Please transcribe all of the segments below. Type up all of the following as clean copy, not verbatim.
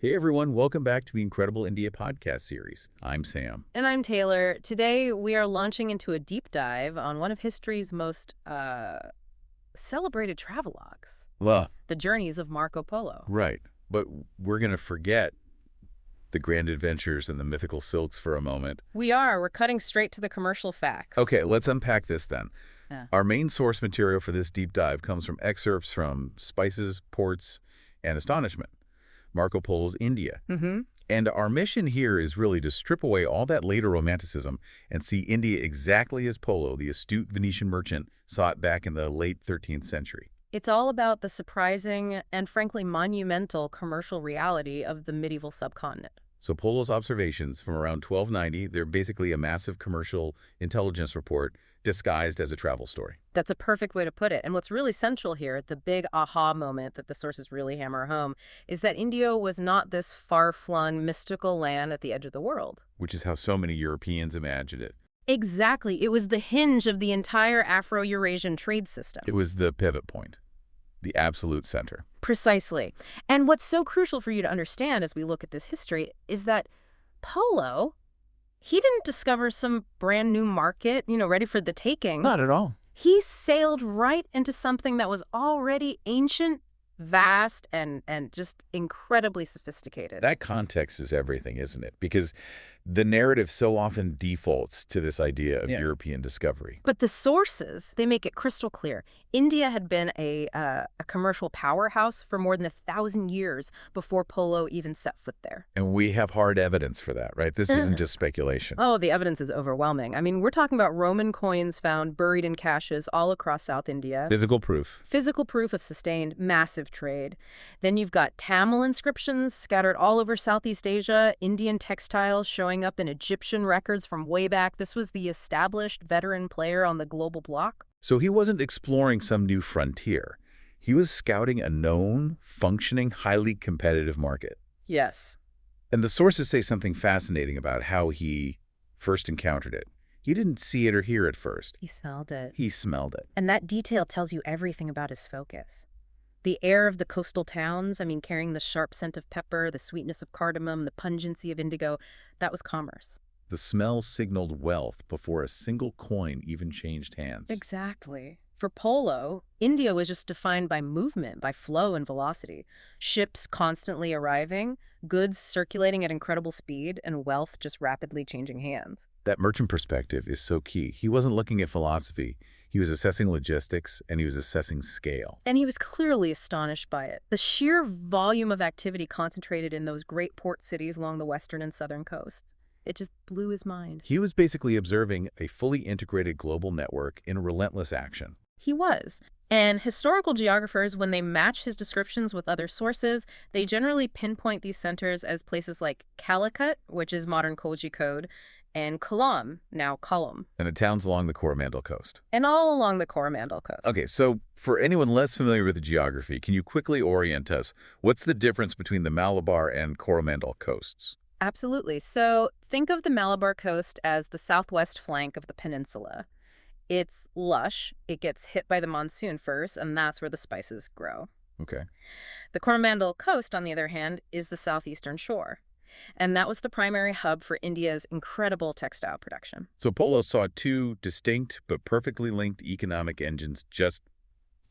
Hey everyone, welcome back to the Incredible India podcast series. I'm Sam. And I'm Taylor. Today we are launching into a deep dive on one of history's most celebrated travelogues, Well, the journeys of Marco Polo. right. But we're going to forget the grand adventures and the mythical silks for a moment. We're cutting straight to the commercial facts. Okay, let's unpack this then. Yeah. Our main source material for this deep dive comes from excerpts from Spices, Ports, and Astonishment, Marco Polo's India. Mm-hmm. And our mission here is really to strip away all that later romanticism and see India exactly as Polo, the astute Venetian merchant, saw it back in the late 13th century. It's all about the surprising and frankly monumental commercial reality of the medieval subcontinent. So Polo's observations from around 1290, they're basically a massive commercial intelligence report disguised as a travel story. That's a perfect way to put it. And what's really central here, the big aha moment that the sources really hammer home, is that India was not this far-flung mystical land at the edge of the world. Which is how so many Europeans imagined it. Exactly. It was the hinge of the entire Afro-Eurasian trade system. It was the pivot point, the absolute center. Precisely. And what's so crucial for you to understand as we look at this history is that Polo, he didn't discover some brand new market, ready for the taking. Not at all. He sailed right into something that was already ancient, vast, and just incredibly sophisticated. That context is everything, isn't it? Because the narrative so often defaults to this idea of European discovery. But the sources, they make it crystal clear. India had been a commercial powerhouse for more than 1,000 years before Polo even set foot there. And we have hard evidence for that, right? This isn't just speculation. Oh, the evidence is overwhelming. I mean, we're talking about Roman coins found buried in caches all across South India. Physical proof. Physical proof of sustained massive trade. Then you've got Tamil inscriptions scattered all over Southeast Asia, Indian textiles showing up in Egyptian records from way back. This was the established veteran player on the global block. So he wasn't exploring some new frontier. He was scouting a known, functioning, highly competitive market. Yes. And the sources say something fascinating about how he first encountered it. He didn't see it or hear it first. He smelled it. He smelled it. And that detail tells you everything about his focus. The air of the coastal towns, carrying the sharp scent of pepper, the sweetness of cardamom, the pungency of indigo, that was commerce. The smell signaled wealth before a single coin even changed hands. Exactly. For Polo, India was just defined by movement, by flow and velocity. Ships constantly arriving, goods circulating at incredible speed, and wealth just rapidly changing hands. That merchant perspective is so key. He wasn't looking at philosophy. He was assessing logistics, and he was assessing scale. And he was clearly astonished by it. The sheer volume of activity concentrated in those great port cities along the western and southern coasts. It just blew his mind. He was basically observing a fully integrated global network in relentless action. He was. And historical geographers, when they match his descriptions with other sources, they generally pinpoint these centers as places like Calicut, which is modern Kozhikode, and Kollam, now Kollam. And the towns along the Coromandel coast. And all along the Coromandel coast. Okay, so for anyone less familiar with the geography, can you quickly orient us? What's the difference between the Malabar and Coromandel coasts? Absolutely. So think of the Malabar coast as the southwest flank of the peninsula. It's lush, it gets hit by the monsoon first, and that's where the spices grow. Okay. The Coromandel coast, on the other hand, is the southeastern shore. And that was the primary hub for India's incredible textile production. So Polo saw two distinct but perfectly linked economic engines just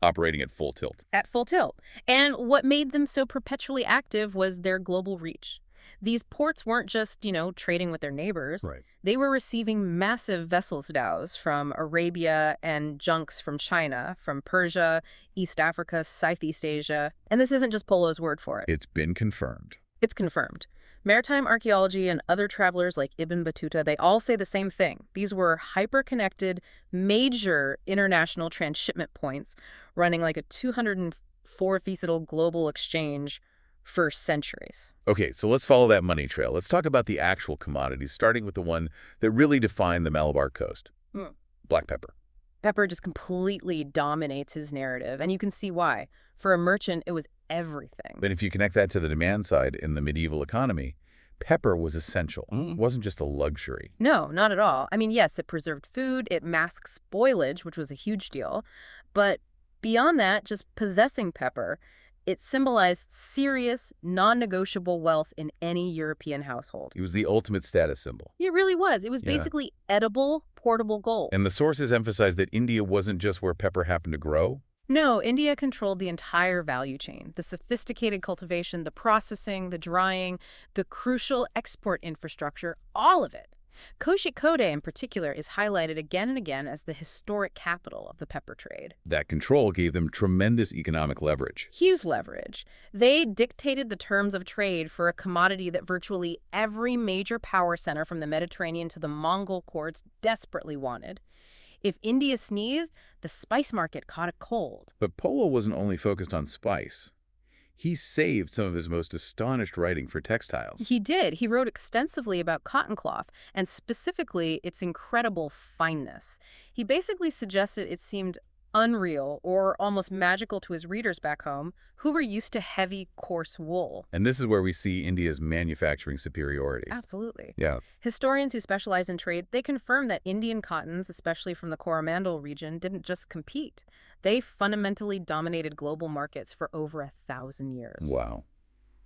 operating at full tilt. At full tilt. And what made them so perpetually active was their global reach. These ports weren't just, trading with their neighbors. Right. They were receiving massive vessels dhows from Arabia and junks from China, from Persia, East Africa, Southeast Asia. And this isn't just Polo's word for it. It's been confirmed. It's confirmed. Maritime archaeology and other travelers like Ibn Battuta, they all say the same thing. These were hyper-connected, major international transshipment points running like a 204-feet global exchange for centuries. Okay, so let's follow that money trail. Let's talk about the actual commodities, starting with the one that really defined the Malabar coast. Black pepper. Pepper just completely dominates his narrative, and you can see why. For a merchant, it was everything. But if you connect that to the demand side in the medieval economy, pepper was essential. It wasn't just a luxury. No, not at all. Yes, it preserved food, it masked spoilage, which was a huge deal. But beyond that, just possessing pepper, It symbolized serious, non-negotiable wealth in any European household. It was the ultimate status symbol. It really was. It was Yeah. basically edible, portable gold. And the sources emphasize that India wasn't just where pepper happened to grow. No, India controlled the entire value chain, the sophisticated cultivation, the processing, the drying, the crucial export infrastructure, all of it. Kozhikode in particular is highlighted again and again as the historic capital of the pepper trade. That control gave them tremendous economic leverage. Huge leverage. They dictated the terms of trade for a commodity that virtually every major power center from the Mediterranean to the Mongol courts desperately wanted. If India sneezed, the spice market caught a cold. But Polo wasn't only focused on spice. He saved some of his most astonished writing for textiles. He did. He wrote extensively about cotton cloth, and specifically its incredible fineness. He basically suggested it seemed unreal or almost magical to his readers back home, who were used to heavy, coarse wool. And this is where we see India's manufacturing superiority. Absolutely. Yeah. Historians who specialize in trade, they confirm that Indian cottons, especially from the Coromandel region, didn't just compete. They fundamentally dominated global markets for over 1,000 years. Wow.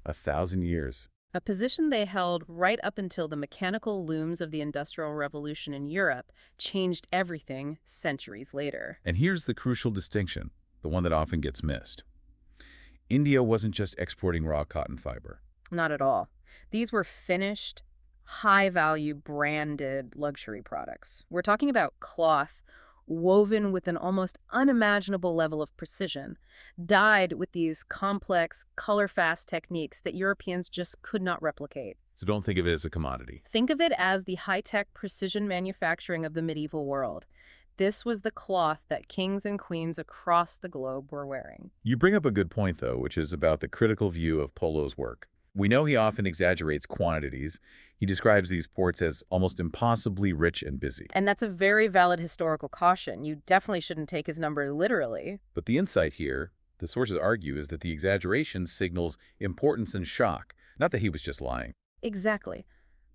1,000 years. A position they held right up until the mechanical looms of the Industrial Revolution in Europe changed everything centuries later. And here's the crucial distinction, the one that often gets missed. India wasn't just exporting raw cotton fiber. Not at all. These were finished, high-value, branded luxury products. We're talking about cloth woven with an almost unimaginable level of precision, dyed with these complex, color-fast techniques that Europeans just could not replicate. So don't think of it as a commodity. Think of it as the high-tech precision manufacturing of the medieval world. This was the cloth that kings and queens across the globe were wearing. You bring up a good point, though, which is about the critical view of Polo's work. We know he often exaggerates quantities. He describes these ports as almost impossibly rich and busy. And that's a very valid historical caution. You definitely shouldn't take his number literally. But the insight here, the sources argue, is that the exaggeration signals importance and shock, not that he was just lying. Exactly.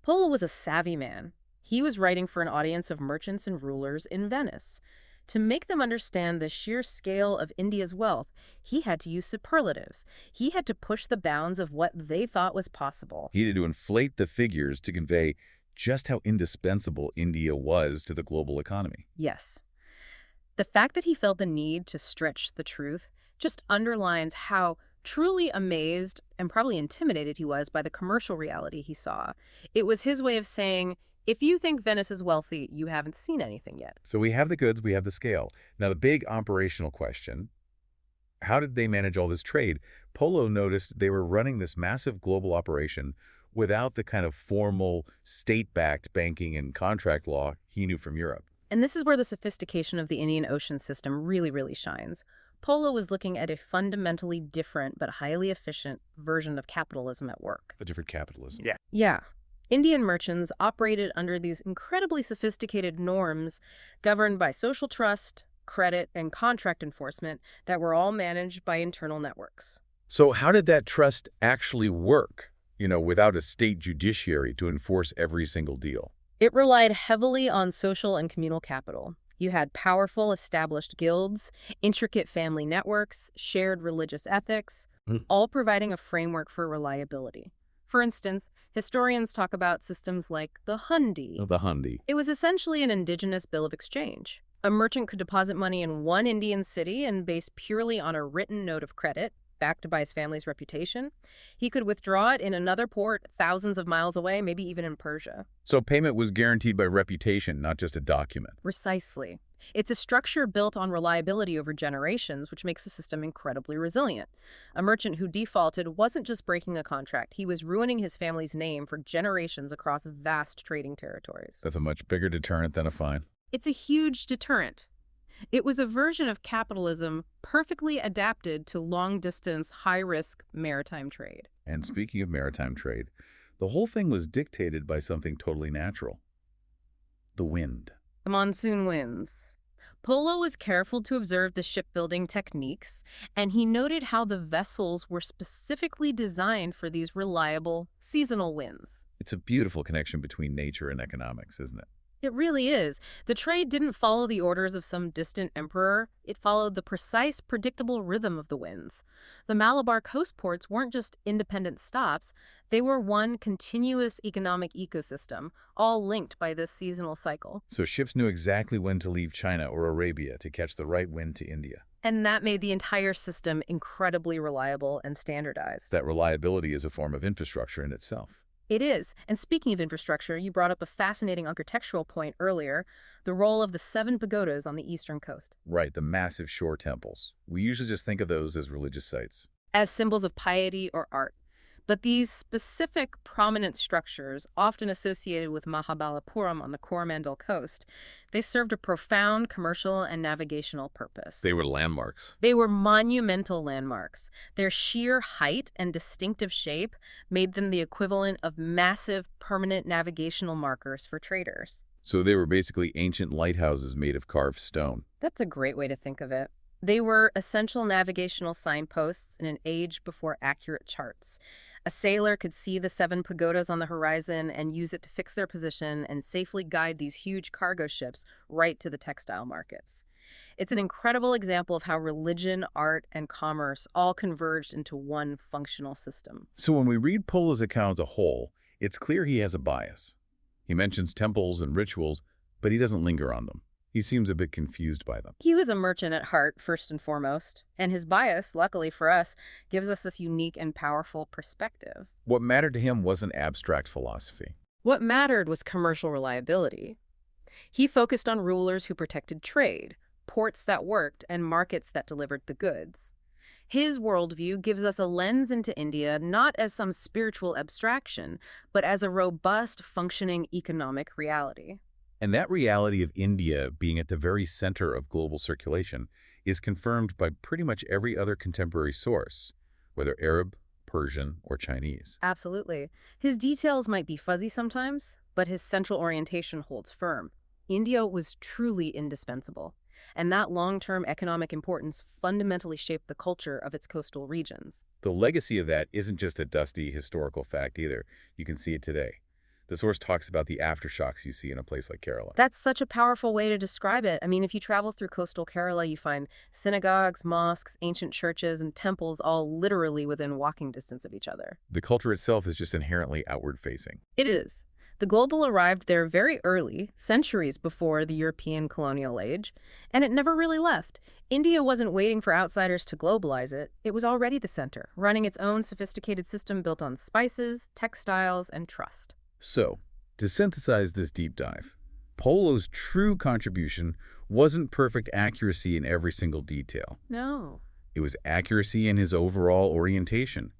Polo was a savvy man. He was writing for an audience of merchants and rulers in Venice. To make them understand the sheer scale of India's wealth, he had to use superlatives. He had to push the bounds of what they thought was possible. He had to inflate the figures to convey just how indispensable India was to the global economy. Yes. The fact that he felt the need to stretch the truth just underlines how truly amazed and probably intimidated he was by the commercial reality he saw. It was his way of saying, if you think Venice is wealthy, you haven't seen anything yet. So we have the goods, we have the scale. Now the big operational question, how did they manage all this trade? Polo noticed they were running this massive global operation without the kind of formal state-backed banking and contract law he knew from Europe. And this is where the sophistication of the Indian Ocean system really shines. Polo was looking at a fundamentally different but highly efficient version of capitalism at work. A different capitalism. Yeah. Indian merchants operated under these incredibly sophisticated norms governed by social trust, credit, and contract enforcement that were all managed by internal networks. So how did that trust actually work, without a state judiciary to enforce every single deal? It relied heavily on social and communal capital. You had powerful established guilds, intricate family networks, shared religious ethics, all providing a framework for reliability. For instance, historians talk about systems like the hundi. The hundi. It was essentially an indigenous bill of exchange. A merchant could deposit money in one Indian city and based purely on a written note of credit, backed by his family's reputation. He could withdraw it in another port thousands of miles away, maybe even in Persia. So payment was guaranteed by reputation, not just a document. Precisely. It's a structure built on reliability over generations, which makes the system incredibly resilient. A merchant who defaulted wasn't just breaking a contract, he was ruining his family's name for generations across vast trading territories. That's a much bigger deterrent than a fine. It's a huge deterrent. It was a version of capitalism perfectly adapted to long-distance, high-risk maritime trade. And speaking of maritime trade, the whole thing was dictated by something totally natural. The wind. The monsoon winds. Polo was careful to observe the shipbuilding techniques, and he noted how the vessels were specifically designed for these reliable, seasonal winds. It's a beautiful connection between nature and economics, isn't it? It really is. The trade didn't follow the orders of some distant emperor. It followed the precise, predictable rhythm of the winds. The Malabar coast ports weren't just independent stops. They were one continuous economic ecosystem, all linked by this seasonal cycle. So ships knew exactly when to leave China or Arabia to catch the right wind to India. And that made the entire system incredibly reliable and standardized. That reliability is a form of infrastructure in itself. It is. And speaking of infrastructure, you brought up a fascinating architectural point earlier, the role of the 7 pagodas on the eastern coast. Right, the massive shore temples. We usually just think of those as religious sites. As symbols of piety or art. But these specific prominent structures, often associated with Mahabalipuram on the Coromandel coast, they served a profound commercial and navigational purpose. They were landmarks. They were monumental landmarks. Their sheer height and distinctive shape made them the equivalent of massive permanent navigational markers for traders. So they were basically ancient lighthouses made of carved stone. That's a great way to think of it. They were essential navigational signposts in an age before accurate charts. A sailor could see the 7 pagodas on the horizon and use it to fix their position and safely guide these huge cargo ships right to the textile markets. It's an incredible example of how religion, art, and commerce all converged into one functional system. So when we read Polo's account as a whole, it's clear he has a bias. He mentions temples and rituals, but he doesn't linger on them. He seems a bit confused by them. He was a merchant at heart, first and foremost, and his bias, luckily for us, gives us this unique and powerful perspective. What mattered to him wasn't abstract philosophy. What mattered was commercial reliability. He focused on rulers who protected trade, ports that worked, and markets that delivered the goods. His worldview gives us a lens into India not as some spiritual abstraction, but as a robust, functioning economic reality. And that reality of India being at the very center of global circulation is confirmed by pretty much every other contemporary source, whether Arab, Persian, or Chinese. Absolutely. His details might be fuzzy sometimes, but his central orientation holds firm. India was truly indispensable, and that long-term economic importance fundamentally shaped the culture of its coastal regions. The legacy of that isn't just a dusty historical fact either. You can see it today. The source talks about the aftershocks you see in a place like Kerala. That's such a powerful way to describe it. I mean, if you travel through coastal Kerala, you find synagogues, mosques, ancient churches, and temples all literally within walking distance of each other. The culture itself is just inherently outward-facing. It is. The global arrived there very early, centuries before the European colonial age, and it never really left. India wasn't waiting for outsiders to globalize it. It was already the center, running its own sophisticated system built on spices, textiles, and trust. So, to synthesize this deep dive, Polo's true contribution wasn't perfect accuracy in every single detail. No. It was accuracy in his overall orientation.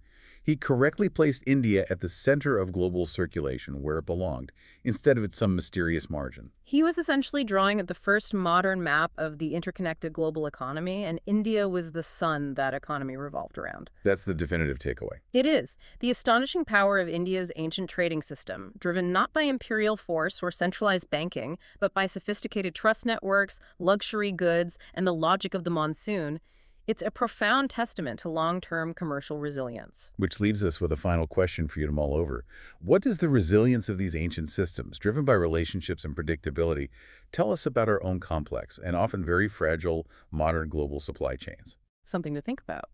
He correctly placed India at the center of global circulation where it belonged, instead of at some mysterious margin. He was essentially drawing at the first modern map of the interconnected global economy, and India was the sun that economy revolved around. That's the definitive takeaway. It is. The astonishing power of India's ancient trading system, driven not by imperial force or centralized banking, but by sophisticated trust networks, luxury goods, and the logic of the monsoon, it's a profound testament to long-term commercial resilience. Which leaves us with a final question for you to mull over. What does the resilience of these ancient systems, driven by relationships and predictability, tell us about our own complex and often very fragile modern global supply chains? Something to think about.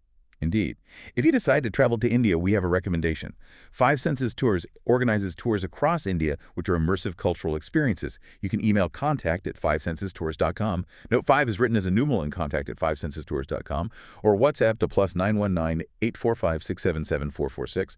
Indeed. If you decide to travel to India, we have a recommendation. 5 Senses Tours organizes tours across India, which are immersive cultural experiences. You can email contact@fivesensestours.com. Note 5 is written as a numeral in contact@fivesensestours.com, or WhatsApp to +919 845 677 446.